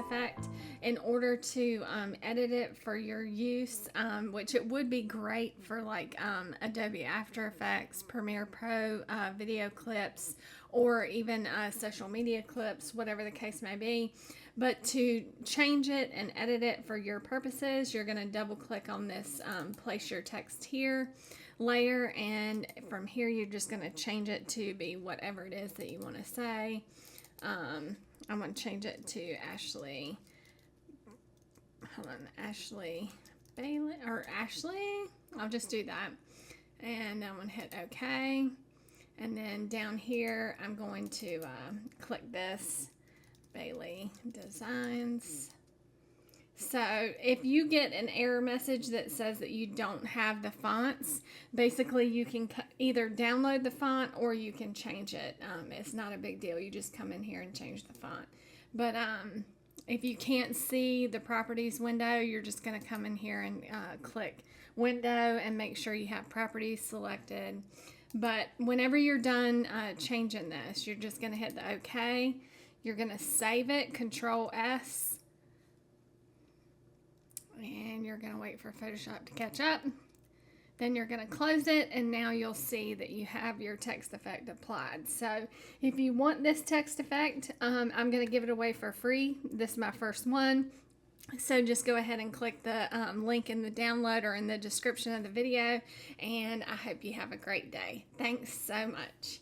effect in order to edit it for your use, which it would be great for like Adobe After Effects, Premiere Pro, video clips, or even social media clips, whatever the case may be. But to change it and edit it for your purposes, you're going to double click on this place your text here layer, and from here you're just going to change it to be whatever it is that you want to say. I'm going to change it to Ashley. Hold on, Ashley Bailey, or Ashley. I'll just do that. And I'm going to hit OK. And then down here, I'm going to click this, Bailey Designs. So if you get an error message that says that you don't have the fonts, basically you can either download the font or you can change it. It's not a big deal. You just come in here and change the font. But if you can't see the properties window, you're just going to come in here and click window and make sure you have properties selected. But whenever you're done changing this, you're just going to hit the OK. You're going to save it, Control S. And you're going to wait for Photoshop to catch up. Then you're going to close it, and now you'll see that you have your text effect applied. So if you want this text effect, I'm going to give it away for free. This is my first one. So just go ahead and click the link in the download or in the description of the video, and I hope you have a great day. Thanks so much.